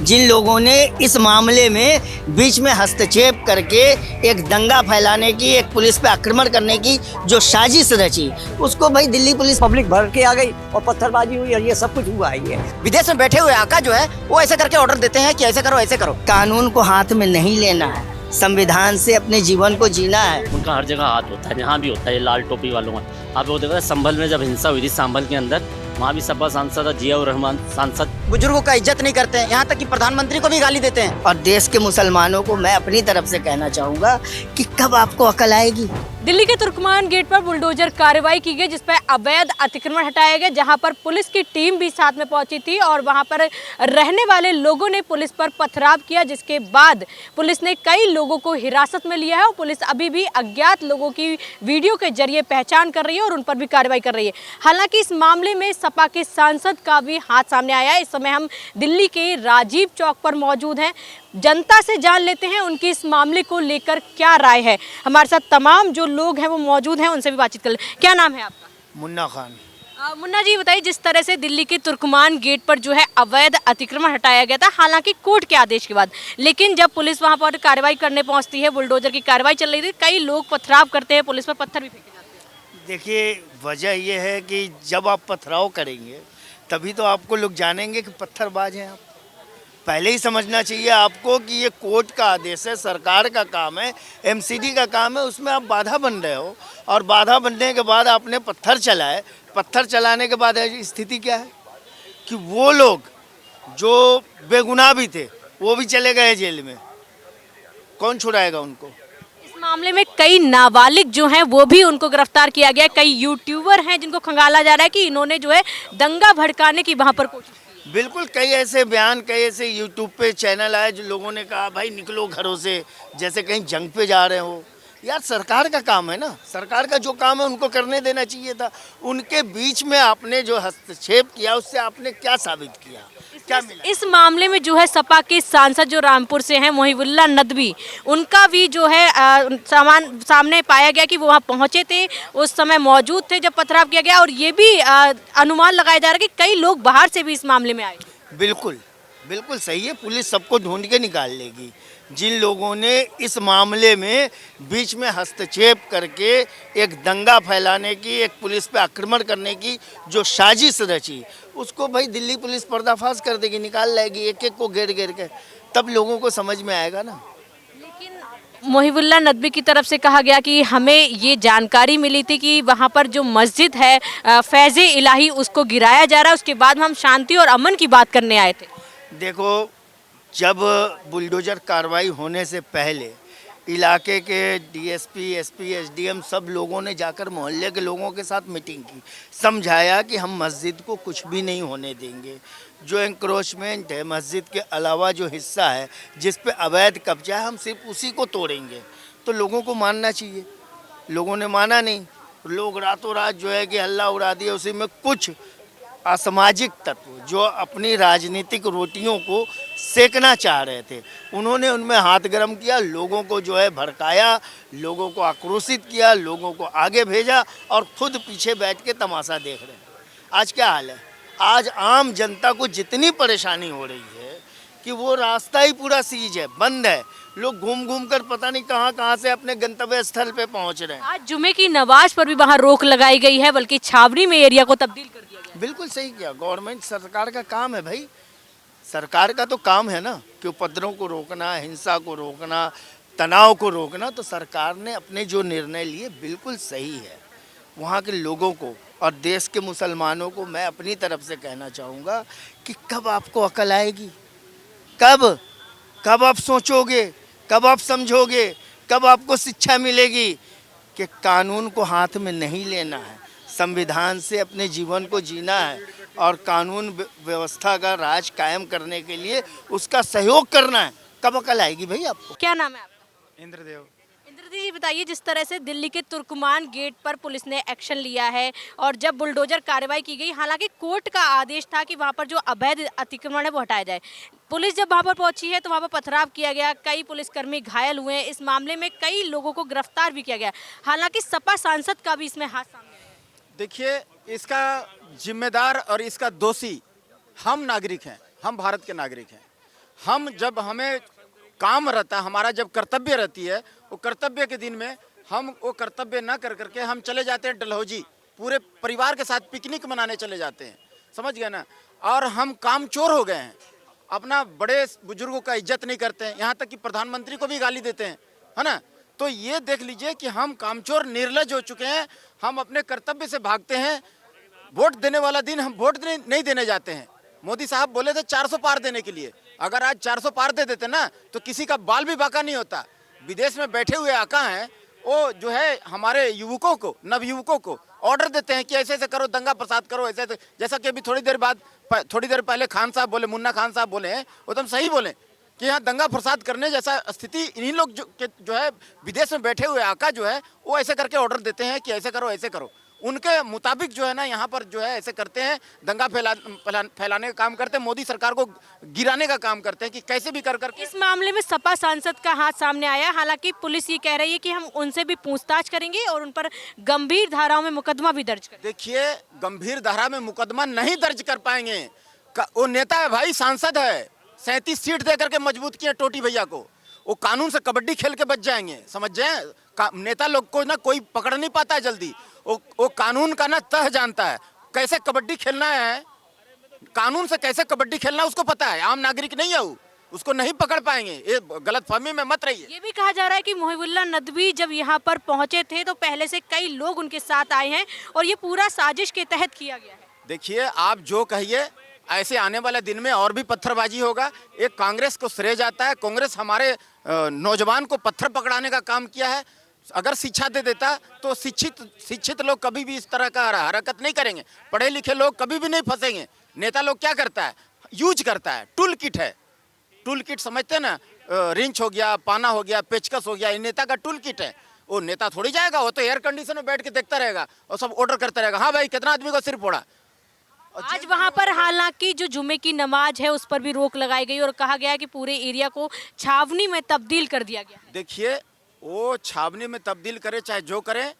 जिन लोगों ने इस मामले में बीच में हस्तक्षेप करके एक दंगा फैलाने की, एक पुलिस पे आक्रमण करने की जो साजिश रची, उसको भाई दिल्ली पुलिस पब्लिक भर के आ गई और पत्थरबाजी हुई और ये सब कुछ हुआ है। ये विदेश में बैठे हुए आका जो है वो ऐसे करके ऑर्डर देते हैं कि ऐसे करो ऐसे करो। कानून को हाथ में नहीं लेना है, संविधान से अपने जीवन को जीना है। उनका हर जगह हाथ होता है, जहाँ भी होता है, लाल टोपी वालों का। आप वो देखो संभल में जब हिंसा हुई थी, संभल के अंदर, वहाँ भी सपा सांसद जियाउर रहमान सांसद बुजुर्गों का इज्जत नहीं करते हैं, यहाँ तक कि प्रधानमंत्री को भी गाली देते हैं। और देश के मुसलमानों को मैं अपनी तरफ से कहना चाहूँगा कि कब आपको अकल आएगी। दिल्ली के तुर्कमान गेट पर बुलडोजर कार्रवाई की गई, जिसपर अवैध अतिक्रमण हटाया गया, जहां पर पुलिस की टीम भी साथ में पहुंची थी और वहां पर रहने वाले लोगों ने पुलिस पर पथराव किया, जिसके बाद पुलिस ने कई लोगों को हिरासत में लिया है और पुलिस अभी भी अज्ञात लोगों की वीडियो के जरिए पहचान कर रही है और उन पर भी कार्रवाई कर रही है। हालांकि इस मामले में सपा के सांसद का भी हाथ सामने आया है। इस समय हम दिल्ली के राजीव चौक पर मौजूद हैं, जनता से जान लेते हैं उनकी इस मामले को लेकर क्या राय है। हमारे साथ तमाम जो लोग हैं वो मौजूद हैं, उनसे भी बातचीत कर ले। क्या नाम है आपका? मुन्ना खान। मुन्ना जी बताइए, जिस तरह से दिल्ली के तुर्कमान गेट पर जो है अवैध अतिक्रमण हटाया गया था, हालांकि कोर्ट के आदेश के बाद, लेकिन जब पुलिस वहां पर कार्रवाई करने पहुंचती है, बुलडोजर की कार्रवाई चल रही थी, कई लोग पथराव करते हैं, पुलिस पर पत्थर भी फेंके जाते हैं। देखिए, वजह यह है कि जब आप पथराव करेंगे तभी तो आपको लोग जानेंगे कि पत्थरबाज हैं आप। पहले ही समझना चाहिए आपको कि ये कोर्ट का आदेश है, सरकार का काम है, एमसीडी का काम है, उसमें आप बाधा बन रहे हो और बाधा बनने के बाद आपने पत्थर चलाए। पत्थर चलाने के बाद स्थिति क्या है कि वो लोग जो बेगुनाह भी थे वो भी चले गए जेल में। कौन छुड़ाएगा उनको? इस मामले में कई नाबालिग जो हैं वो भी उनको गिरफ्तार किया गया है। कई यूट्यूबर हैं जिनको खंगाला जा रहा है कि इन्होंने जो है दंगा भड़काने की वहां पर कोशिश। बिल्कुल, कई ऐसे बयान, कई ऐसे यूट्यूब पे चैनल आए जो लोगों ने कहा भाई निकलो घरों से, जैसे कहीं जंग पे जा रहे हो। यार सरकार का काम है ना, सरकार का जो काम है उनको करने देना चाहिए था। उनके बीच में आपने जो हस्तक्षेप किया उससे आपने क्या साबित किया, क्या मिला? इस मामले में जो है सपा के सांसद जो रामपुर से हैं मोहिबुल्लाह नदवी, उनका भी जो है सामने पाया गया कि वो वहाँ पहुँचे थे, उस समय मौजूद थे जब पथराव किया गया, और ये भी अनुमान लगाया जा रहा है कि कई लोग बाहर से भी इस मामले में आए। बिल्कुल बिल्कुल सही है, पुलिस सबको ढूंढ के निकाल लेगी। जिन लोगों ने इस मामले में बीच में हस्तक्षेप करके एक दंगा फैलाने की, एक पुलिस पे आक्रमण करने की जो साजिश रची, उसको भाई दिल्ली पुलिस पर्दाफाश कर देगी, निकाल लाएगी एक एक को घेर घेर के, तब लोगों को समझ में आएगा ना। लेकिन मोहिबुल्लाह नदवी की तरफ से कहा गया कि हमें ये जानकारी मिली थी कि वहाँ पर जो मस्जिद है फैज़े इलाही, उसको गिराया जा रहा है, उसके बाद हम शांति और अमन की बात करने आए थे। देखो, जब बुलडोजर कार्रवाई होने से पहले इलाके के डीएसपी, एसपी, एसडीएम सब लोगों ने जाकर मोहल्ले के लोगों के साथ मीटिंग की, समझाया कि हम मस्जिद को कुछ भी नहीं होने देंगे। जो एंक्रोचमेंट है, मस्जिद के अलावा जो हिस्सा है जिस पे अवैध कब्जा है, हम सिर्फ उसी को तोड़ेंगे। तो लोगों को मानना चाहिए, लोगों ने माना नहीं। लोग रातों रात जो है कि हल्ला उड़ा दिया। उसी में कुछ असामाजिक तत्व जो अपनी राजनीतिक रोटियों को सेकना चाह रहे थे, उन्होंने उनमें हाथ गर्म किया, लोगों को जो है भड़काया, लोगों को आक्रोशित किया, लोगों को आगे भेजा और खुद पीछे बैठ के तमाशा देख रहे हैं। आज क्या हाल है? आज आम जनता को जितनी परेशानी हो रही है कि वो रास्ता ही पूरा सीज है, बंद है। लोग घूम घूम कर पता नहीं कहाँ कहाँ से अपने गंतव्य स्थल पे पहुँच रहे हैं। आज जुमे की नमाज पर भी वहाँ रोक लगाई गई है, बल्कि छावनी में एरिया को तब्दील कर दिया गया। बिल्कुल सही किया। गवर्नमेंट, सरकार का काम है भाई, सरकार का तो काम है ना कि उपद्रव को रोकना, हिंसा को रोकना, तनाव को रोकना। तो सरकार ने अपने जो निर्णय लिए बिल्कुल सही है। वहाँ के लोगों को और देश के मुसलमानों को मैं अपनी तरफ से कहना चाहूँगा कि कब आपको अकल आएगी, कब आप सोचोगे, कब आप समझोगे, कब आपको शिक्षा मिलेगी कि कानून को हाथ में नहीं लेना है, संविधान से अपने जीवन को जीना है और कानून व्यवस्था का राज कायम करने के लिए उसका सहयोग करना है। कब अकल आएगी भाई आपको? क्या नाम है आपका? इंद्रदेव। इंद्रदेव जी बताइए, जिस तरह से दिल्ली के तुर्कमान गेट पर पुलिस ने एक्शन लिया है और जब बुलडोजर कार्रवाई की गई, हालांकि कोर्ट का आदेश था कि वहां पर जो अवैध अतिक्रमण है वो हटाया जाए, पुलिस जब वहां पर पहुंची है तो वहां पर पथराव किया गया, कई पुलिसकर्मी घायल हुए हैं। इस मामले में कई लोगों को गिरफ्तार भी किया गया, हालांकि सपा सांसद का भी इसमें हाथ सामने आया। देखिए, इसका जिम्मेदार और इसका दोषी हम नागरिक हैं, हम भारत के नागरिक हैं। हम जब हमें काम रहता है, हमारा जब कर्तव्य रहती है, वो कर्तव्य के दिन में हम वो कर्तव्य ना कर करके हम चले जाते हैं डलहौजी, पूरे परिवार के साथ पिकनिक मनाने चले जाते हैं, समझ गए ना। और हम कामचोर हो गए हैं, अपना बड़े बुजुर्गों का इज्जत नहीं करते हैं, यहाँ तक कि प्रधानमंत्री को भी गाली देते हैं, है ना। तो ये देख लीजिए कि हम कामचोर निर्लज हो चुके हैं, हम अपने कर्तव्य से भागते हैं। वोट देने वाला दिन हम वोट नहीं देने जाते हैं। मोदी साहब बोले थे 400 पार देने के लिए, अगर आज 400 पार दे देते ना तो किसी का बाल भी बाका नहीं होता। विदेश में बैठे हुए आका हैं, वो जो है हमारे युवकों को, नवयुवकों को ऑर्डर देते हैं कि ऐसे ऐसे करो, दंगा प्रसाद करो, ऐसे ऐसे। जैसा कि अभी थोड़ी देर पहले खान साहब बोले, मुन्ना खान साहब बोले हैं, वो एकदम सही बोले कि यहाँ दंगा प्रसाद करने जैसा स्थिति इन्हीं लोग जो है विदेश में बैठे हुए आका जो है वो ऐसे करके ऑर्डर देते हैं कि ऐसे करो ऐसे करो। उनके मुताबिक जो है ना यहाँ पर जो है ऐसे करते हैं, दंगा फैलाने का काम करते हैं, मोदी सरकार को गिराने का काम करते हैं कि कैसे भी कर करके। इस मामले में सपा सांसद का हाथ सामने आया, हालांकि पुलिस ये कह रही है कि हम उनसे भी पूछताछ करेंगे और उन पर गंभीर धाराओं में मुकदमा भी दर्ज करेंगे। देखिए, गंभीर धारा में मुकदमा नहीं दर्ज कर पाएंगे। वो नेता है भाई, सांसद है, 37 सीट दे करके मजबूत किए टोटी भैया को। वो कानून से कबड्डी खेल के बच जाएंगे, समझ जाए। नेता लोग को ना कोई पकड़ नहीं पाता है जल्दी। वो कानून का ना तह जानता है, कैसे कबड्डी खेलना है, कानून से कैसे कबड्डी खेलना उसको पता है। आम नागरिक नहीं है वो, उसको नहीं पकड़ पाएंगे। ये गलतफहमी में मत रहिए। ये भी कहा जा रहा है कि मुहिबुल्लाह नदवी जब यहाँ पर पहुंचे थे तो पहले से कई लोग उनके साथ आए हैं और ये पूरा साजिश के तहत किया गया है। देखिए, आप जो कहिए, ऐसे आने वाले दिन में और भी पत्थरबाजी होगा। एक कांग्रेस को श्रेय जाता है, कांग्रेस हमारे नौजवान को पत्थर पकड़ाने का काम किया है। अगर शिक्षा दे देता तो शिक्षित लोग कभी भी इस तरह का हरकत नहीं करेंगे, पढ़े लिखे लोग कभी भी नहीं फंसेंगे। नेता लोग क्या करता है, यूज करता है, टूल किट है, टूल किट समझते हैं ना, रिंच हो गया, पाना हो गया, पेचकस हो गया, ये नेता का टूल किट है। वो नेता थोड़ी जाएगा, वो तो एयर कंडीशन में बैठ के देखता रहेगा और सब ऑर्डर करता रहेगा, हाँ भाई कितना आदमी को सिर फोड़ा। आज वहां पर हालांकि जो जुमे की नमाज है उस पर भी रोक लगाई गई और कहा गया है कि पूरे एरिया को छावनी में तब्दील कर दिया गया है। देखिए, वो छावनी में तब्दील करे चाहे जो करे,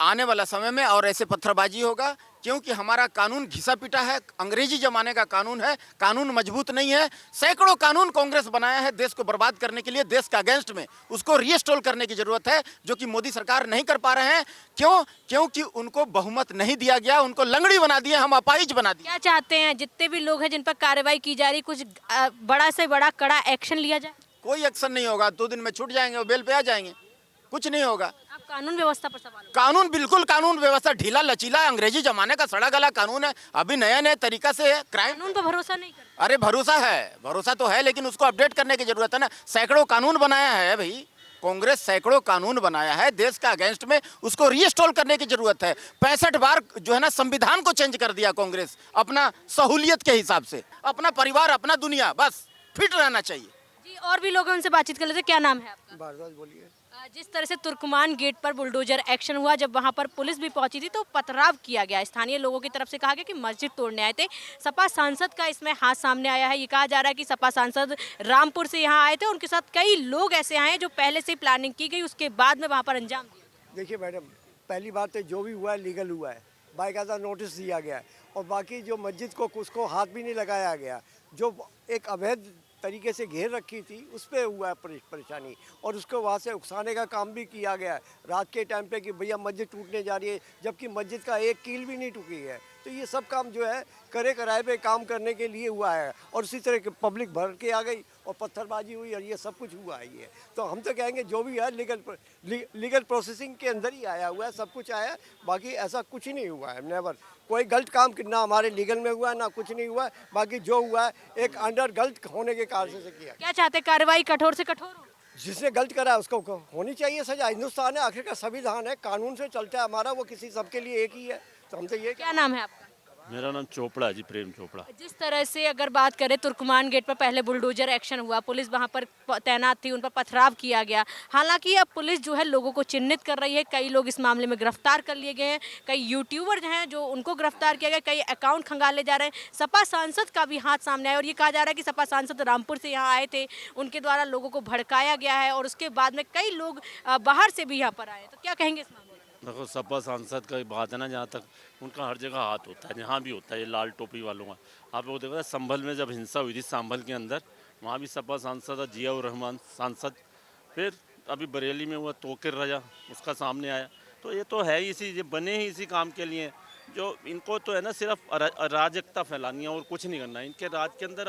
आने वाला समय में और ऐसे पत्थरबाजी होगा, क्योंकि हमारा कानून घिसा पिटा है, अंग्रेजी जमाने का कानून है, कानून मजबूत नहीं है। सैकड़ों कानून कांग्रेस बनाया है देश को बर्बाद करने के लिए, देश के अगेंस्ट में। उसको रीइंस्टॉल करने की जरूरत है, जो कि मोदी सरकार नहीं कर पा रहे हैं। क्योंकि उनको बहुमत नहीं दिया गया, उनको लंगड़ी बना दिए, हम अपाहिज बना दिए। क्या चाहते हैं जितने भी लोग हैं जिन पर कार्रवाई की जा रही, कुछ बड़ा से बड़ा कड़ा एक्शन लिया जाए? कोई एक्शन नहीं होगा, 2 दिन में छूट जाएंगे, वो बेल पे आ जाएंगे, कुछ नहीं होगा। आप कानून व्यवस्था पर सवाल? कानून बिल्कुल, कानून व्यवस्था ढीला लचीला, अंग्रेजी जमाने का सड़ा गला कानून है, अभी नए तरीका से है। क्राइम कानून पर भरोसा नहीं करते? अरे भरोसा है, भरोसा तो है, लेकिन उसको अपडेट करने की जरूरत है ना। सैकड़ों कानून बनाया है भाई, कांग्रेस सैकड़ों कानून बनाया है देश का अगेंस्ट में, उसको रीइंस्टॉल करने की जरूरत है। 65 बार जो है ना संविधान को चेंज कर दिया कांग्रेस, अपना सहूलियत के हिसाब से, अपना परिवार, अपना दुनिया, बस फिट रहना चाहिए। जी, और भी लोग हैं, उनसे बातचीत कर लेते हैं। क्या नाम है आपका? भारद्वाज बोलिए। जिस तरह से तुर्कमान गेट पर बुलडोजर एक्शन हुआ, जब वहां पर पुलिस भी पहुंची थी तो पथराव किया गया। स्थानीय लोगों की तरफ से कहा गया कि मस्जिद तोड़ने आए थे। सपा सांसद का इसमें हाथ सामने आया है। ये कहा जा रहा है कि सपा सांसद रामपुर से यहाँ आए थे, उनके साथ कई लोग ऐसे आए जो पहले से प्लानिंग की गई, उसके बाद में वहाँ पर अंजाम दिया। देखिए मैडम, पहली बात तो जो भी हुआ है लीगल हुआ है, बाकायदा नोटिस दिया गया है, और बाकी जो मस्जिद को उसको हाथ भी नहीं लगाया गया। जो एक अवैध तरीके से घेर रखी थी उस पर हुआ है परेशानी, और उसको वहाँ से उकसाने का काम भी किया गया है रात के टाइम पे कि भैया मस्जिद टूटने जा रही है, जबकि मस्जिद का एक कील भी नहीं टूटी है। तो ये सब काम जो है करे कराए पे काम करने के लिए हुआ है, और उसी तरह पब्लिक भर के आ गई और पत्थरबाजी हुई और ये सब कुछ हुआ है। ये तो हम तो कहेंगे जो भी है लीगल प्रोसेसिंग के अंदर ही आया हुआ है, सब कुछ आया है, बाकी ऐसा कुछ ही नहीं हुआ है। नेवर कोई गलत काम ना हमारे लीगल में हुआ है, ना कुछ नहीं हुआ है। बाकी जो हुआ है एक अंडर गलत होने के कारण से किया। क्या चाहते, कार्रवाई कठोर से कठोर हो? जिसने गलत करा है उसको होनी चाहिए सजा। हिंदुस्तान है, आखिर का संविधान है, कानून से चलता है हमारा, वो किसी सबके लिए एक ही है। तो हम तो ये। क्या नाम है आपका? मेरा नाम चोपड़ा है जी, प्रेम चोपड़ा। जिस तरह से अगर बात करें, तुर्कमान गेट पर पहले बुलडोजर एक्शन हुआ, पुलिस वहां पर तैनात थी, उन पर पथराव किया गया। हालांकि अब पुलिस जो है लोगों को चिन्हित कर रही है, कई लोग इस मामले में गिरफ्तार कर लिए गए हैं, कई यूट्यूबर जो हैं जो उनको गिरफ्तार किया गया, कई अकाउंट खंगाले जा रहे हैं। सपा सांसद का भी हाथ सामने आया और ये कहा जा रहा है कि सपा सांसद रामपुर से यहाँ आए थे, उनके द्वारा लोगों को भड़काया गया है और उसके बाद में कई लोग बाहर से भी यहाँ पर आए। तो क्या कहेंगे इस मामले में? देखो, सपा सांसद का बात है ना, जहाँ तक उनका हर जगह हाथ होता है, जहाँ भी होता है, ये लाल टोपी वालों का। आप लोग देखो, संभल में जब हिंसा हुई थी, संभल के अंदर वहाँ भी सपा सांसद था जियाउर रहमान सांसद। फिर अभी बरेली में हुआ तोकिर रजा, उसका सामने आया। तो ये तो है ही इसी, ये बने ही इसी काम के लिए हैं। जो इनको तो है ना सिर्फ अराजकता फैलानी है और कुछ नहीं करना है। इनके राज के अंदर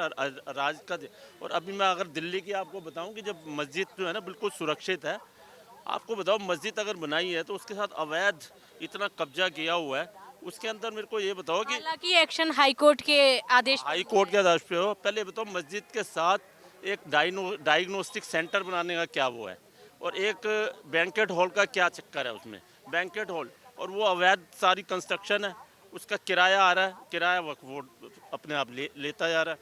राज का। और अभी मैं अगर दिल्ली की आपको बताऊं कि जब मस्जिद जो है ना बिल्कुल सुरक्षित है, आपको बताओ मस्जिद अगर बनाई है तो उसके साथ अवैध इतना कब्जा किया हुआ है। उसके अंदर मेरे को ये बताओ कि हालांकि एक्शन हाई कोर्ट के आदेश हाई कोर्ट के आदेश पे हो, पहले बताओ मस्जिद के साथ एक डायग्नोस्टिक सेंटर बनाने का क्या वो है, और एक बैंकेट हॉल का क्या चक्कर है उसमें। बैंकेट हॉल और वो अवैध सारी कंस्ट्रक्शन है, उसका किराया आ रहा है, किराया वक्फ बोर्ड अपने आप लेता जा रहा है।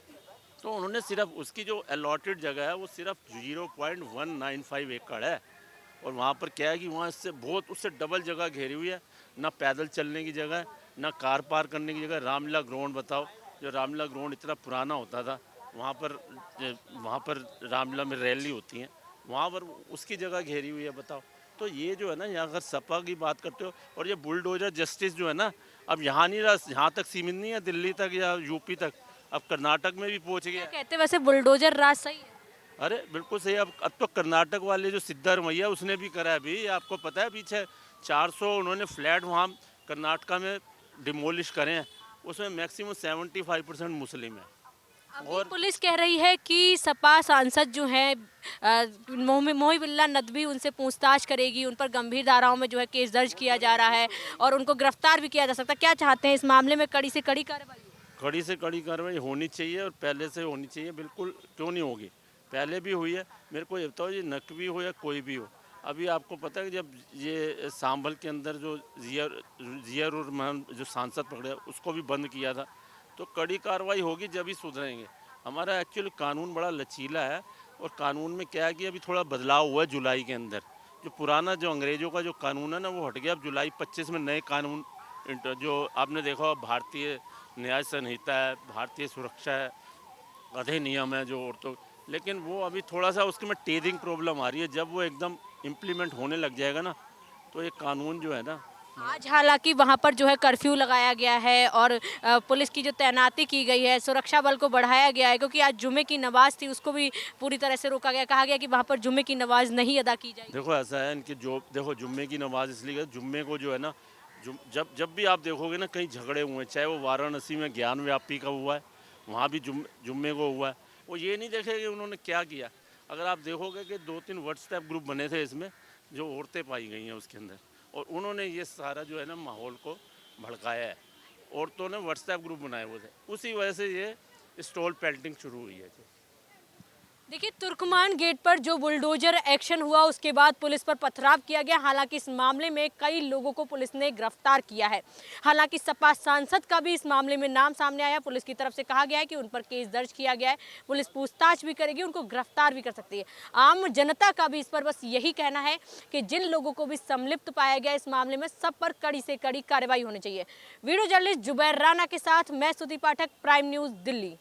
तो उन्होंने सिर्फ उसकी जो अलॉटेड जगह है वो सिर्फ 0.195 एकड़ है। और वहाँ पर क्या है कि वहाँ इससे बहुत उससे डबल जगह घेरी हुई है, ना पैदल चलने की जगह है, ना कार पार करने की जगह। रामलीला ग्राउंड बताओ, जो रामलीला ग्राउंड इतना पुराना होता था, वहाँ पर रामलीला में रैली होती है, वहाँ पर उसकी जगह घेरी हुई है बताओ। तो ये जो है ना, यहाँ अगर सपा की बात करते हो, और ये बुलडोजर जस्टिस जो है ना, अब यहाँ नहीं रहा, यहाँ तक सीमित नहीं है दिल्ली तक या यूपी तक, अब कर्नाटक में भी पहुँच गया। कहते वैसे बुलडोजर राज सही है। अरे बिल्कुल सही। अब तो कर्नाटक वाले जो सिद्धारमैया उसने भी करा है। अभी आपको पता है पीछे 400 उन्होंने फ्लैट वहाँ कर्नाटका में डिमोलिश करे हैं, उसमें मैक्सिमम 75% मुस्लिम है। और पुलिस कह रही है कि सपा सांसद जो हैं मोहिबुल्लाह नदवी उनसे पूछताछ करेगी, उन पर गंभीर धाराओं में जो है केस दर्ज किया जा रहा है और उनको गिरफ्तार भी किया जा सकता है। क्या चाहते हैं इस मामले में कड़ी से कड़ी कार्रवाई? कड़ी से कड़ी कार्रवाई होनी चाहिए और पहले से होनी चाहिए। बिल्कुल क्यों नहीं होगी, पहले भी हुई है। मेरे को ये बताओ, ये नकवी हो या कोई भी हो, अभी आपको पता है कि जब ये सांभल के अंदर जो जियाउर रहमान जो सांसद पकड़े उसको भी बंद किया था, तो कड़ी कार्रवाई होगी जब ही सुधरेंगे। हमारा एक्चुअली कानून बड़ा लचीला है, और कानून में क्या है कि अभी थोड़ा बदलाव हुआ है जुलाई के अंदर। जो पुराना जो अंग्रेज़ों का जो कानून है ना वो हट गया। अब जुलाई 25 में नए कानून जो आपने देखा, भारतीय न्याय संहिता है, भारतीय सुरक्षा है, अधिनियम है जो औरतों, लेकिन वो अभी थोड़ा सा उसके में टेरिंग प्रॉब्लम आ रही है। जब वो एकदम इम्प्लीमेंट होने लग जाएगा ना, तो ये कानून जो है ना। आज हालांकि वहां पर जो है कर्फ्यू लगाया गया है और पुलिस की जो तैनाती की गई है, सुरक्षा बल को बढ़ाया गया है, क्योंकि आज जुम्मे की नमाज थी, उसको भी पूरी तरह से रोका गया। कहा गया कि वहां पर जुम्मे की नमाज नहीं अदा की जाएगी। देखो ऐसा है इनकी जो, देखो जुम्मे की नमाज इसलिए, जुम्मे को जो है ना, जब भी आप देखोगे ना कहीं झगड़े हुए हैं, चाहे वो वाराणसी में ज्ञान व्यापी का हुआ है, वहाँ भी जुम्मे को हुआ है, वो ये नहीं देखेंगे उन्होंने क्या किया। अगर आप देखोगे कि 2-3 व्हाट्सएप ग्रुप बने थे इसमें, जो औरतें पाई गई हैं उसके अंदर, और उन्होंने ये सारा जो है ना माहौल को भड़काया है। औरतों ने व्हाट्सएप ग्रुप बनाए हुए थे, उसी वजह से ये स्टॉल पेल्टिंग शुरू हुई है। देखिए, तुर्कमान गेट पर जो बुलडोजर एक्शन हुआ उसके बाद पुलिस पर पथराव किया गया। हालांकि इस मामले में कई लोगों को पुलिस ने गिरफ्तार किया है। हालांकि सपा सांसद का भी इस मामले में नाम सामने आया। पुलिस की तरफ से कहा गया है कि उन पर केस दर्ज किया गया है, पुलिस पूछताछ भी करेगी, उनको गिरफ्तार भी कर सकती है। आम जनता का भी इस पर बस यही कहना है कि जिन लोगों को भी संलिप्त पाया गया इस मामले में, सब पर कड़ी से कड़ी कार्रवाई होनी चाहिए। वीडियो जर्नलिस्ट जुबैर राना के साथ मैं स्तुति पाठक, प्राइम न्यूज़ दिल्ली।